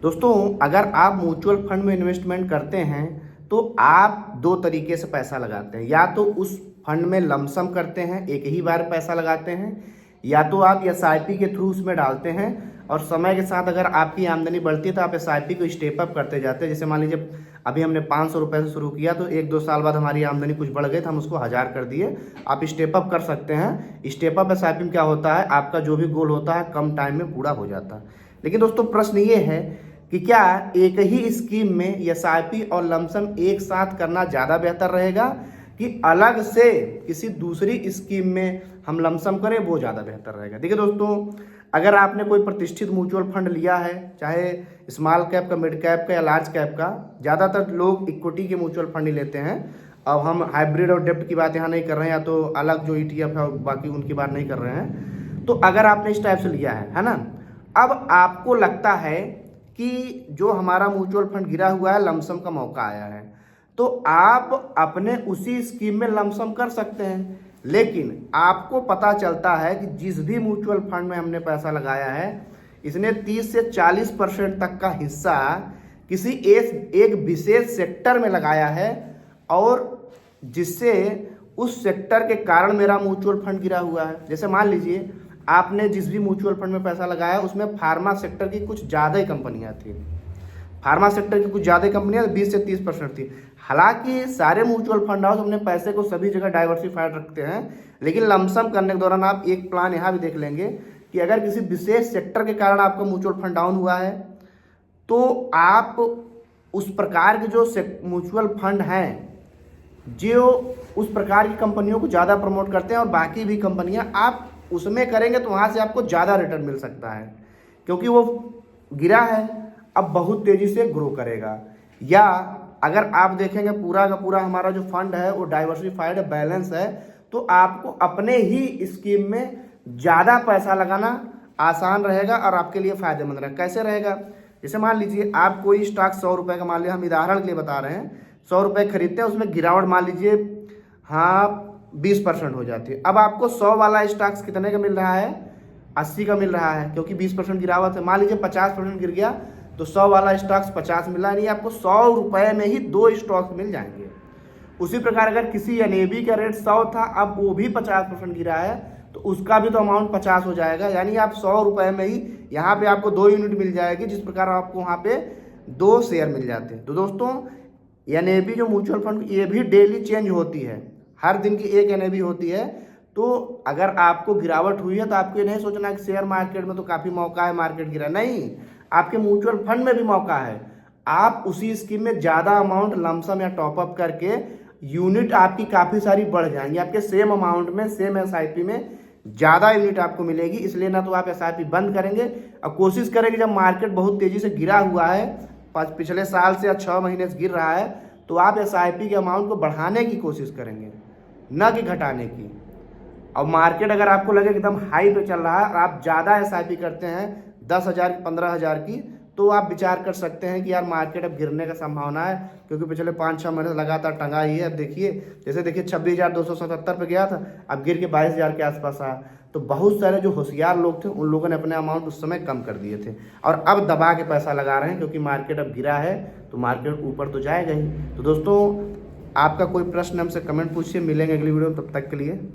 दोस्तों, अगर आप म्यूचुअल फंड में इन्वेस्टमेंट करते हैं तो आप दो तरीके से पैसा लगाते हैं। या तो उस फंड में लमसम करते हैं, एक ही बार पैसा लगाते हैं, या तो आप एसआईपी के थ्रू उसमें डालते हैं और समय के साथ अगर आपकी आमदनी बढ़ती है तो आप एसआईपी को स्टेप अप करते जाते हैं। जैसे मान लीजिए अभी हमने 500 रुपये से शुरू किया तो 1-2 साल बाद हमारी आमदनी कुछ बढ़ गई तो हम उसको 1000 कर दिए। आप स्टेप अप कर सकते हैं। स्टेप अप एसआईपी में क्या होता है, आपका जो भी गोल होता है कम टाइम में पूरा हो जाता है। लेकिन दोस्तों, प्रश्न ये है कि क्या एक ही स्कीम में एसआईपी और लमसम एक साथ करना ज़्यादा बेहतर रहेगा कि अलग से किसी दूसरी स्कीम में हम लमसम करें, वो ज़्यादा बेहतर रहेगा। देखिए दोस्तों, अगर आपने कोई प्रतिष्ठित म्यूचुअल फंड लिया है, चाहे स्मॉल कैप का, मिड कैप का या लार्ज कैप का, ज़्यादातर लोग इक्विटी के म्यूचुअल फंड ही लेते हैं। अब हम हाइब्रिड और डेप्ट की बात यहाँ नहीं कर रहे हैं, या तो अलग जो ईटीएफ है बाकी उनकी बात नहीं कर रहे हैं। तो अगर आपने इस टाइप से लिया है ना, अब आपको लगता है कि जो हमारा म्यूचुअल फंड गिरा हुआ है, लमसम का मौका आया है, तो आप अपने उसी स्कीम में लमसम कर सकते हैं। लेकिन आपको पता चलता है कि जिस भी म्यूचुअल फंड में हमने पैसा लगाया है, इसने 30 से 40% तक का हिस्सा किसी एक विशेष सेक्टर में लगाया है, और जिससे उस सेक्टर के कारण मेरा म्यूचुअल फंड गिरा हुआ है। जैसे मान लीजिए आपने जिस भी म्यूचुअल फंड में पैसा लगाया उसमें फार्मा सेक्टर की कुछ ज़्यादा ही कंपनियां थी। फार्मा सेक्टर की कुछ ज़्यादा कंपनियां 20 से 30% थी। हालांकि सारे म्यूचुअल फंड हाउस अपने पैसे को सभी जगह डाइवर्सिफाइड रखते हैं, लेकिन लमसम करने के दौरान आप एक प्लान यहाँ भी देख लेंगे कि अगर किसी विशेष सेक्टर के कारण आपका म्यूचुअल फंड डाउन हुआ है तो आप उस प्रकार के जो म्यूचुअल फंड हैं जो उस प्रकार की कंपनियों को ज़्यादा प्रमोट करते हैं और बाकी भी कंपनियां, आप उसमें करेंगे तो वहाँ से आपको ज़्यादा रिटर्न मिल सकता है, क्योंकि वो गिरा है, अब बहुत तेज़ी से ग्रो करेगा। या अगर आप देखेंगे पूरा का पूरा हमारा जो फंड है वो डाइवर्सिफाइड बैलेंस है, तो आपको अपने ही स्कीम में ज़्यादा पैसा लगाना आसान रहेगा और आपके लिए फ़ायदेमंद रहेगा। कैसे रहेगा? जैसे मान लीजिए आप कोई स्टॉक 100 रुपये का, मान लिया, हम उदाहरण के लिए बता रहे हैं, 100 रुपये खरीदते हैं, उसमें गिरावट मान लीजिए 20% हो जाती है। अब आपको 100 वाला स्टॉक्स कितने का मिल रहा है? 80 का मिल रहा है, क्योंकि 20% गिरावट है। मान लीजिए 50% गिर गया तो 100 वाला स्टॉक्स 50 मिला, नहीं, आपको 100 रुपये में ही 2 स्टॉक्स मिल जाएंगे। उसी प्रकार अगर किसी एनएबी का रेट 100 था, अब वो भी 50% गिरा है, तो उसका भी तो अमाउंट 50 हो जाएगा। यानी आप 100 रुपये में ही यहाँ पे आपको 2 यूनिट मिल जाएगी, जिस प्रकार आपको वहाँ पे 2 शेयर मिल जाते हैं। तो दोस्तों, एनएबी जो म्यूचुअल फंड, ये भी डेली चेंज होती है, हर दिन की एक एनएबी होती है। तो अगर आपको गिरावट हुई है तो आपको ये नहीं सोचना कि शेयर मार्केट में तो काफ़ी मौका है, मार्केट गिरा, नहीं, आपके म्यूचुअल फंड में भी मौका है। आप उसी स्कीम में ज़्यादा अमाउंट लमसम या टॉपअप करके यूनिट आपकी काफ़ी सारी बढ़ जाएंगी, आपके सेम अमाउंट में, सेम एसआईपी में ज़्यादा यूनिट आपको मिलेगी। इसलिए ना तो आप एसआईपी बंद करेंगे और कोशिश करेंगे, जब मार्केट बहुत तेज़ी से गिरा हुआ है, पिछले साल से या 6 महीने से गिर रहा है, तो आप एसआईपी के अमाउंट को बढ़ाने की कोशिश करेंगे, न कि घटाने की। और मार्केट अगर आपको लगे एकदम हाई पे चल रहा है और आप ज़्यादा एसआईपी करते हैं 10,000 की, 15,000 की, तो आप विचार कर सकते हैं कि यार मार्केट अब गिरने का संभावना है, क्योंकि पिछले 5-6 महीने से लगातार टंगा ही है। अब देखिए, जैसे देखिए 26,277 पे गया था, अब गिर के 22,000 के आसपास आया। तो बहुत सारे जो होशियार लोग थे उन लोगों ने अपने अमाउंट उस समय कम कर दिए थे और अब दबा के पैसा लगा रहे हैं, क्योंकि मार्केट अब गिरा है तो मार्केट ऊपर तो जाएगा ही। तो दोस्तों, आपका कोई प्रश्न हमसे कमेंट पूछिए, मिलेंगे अगली वीडियो में, तब तक के लिए।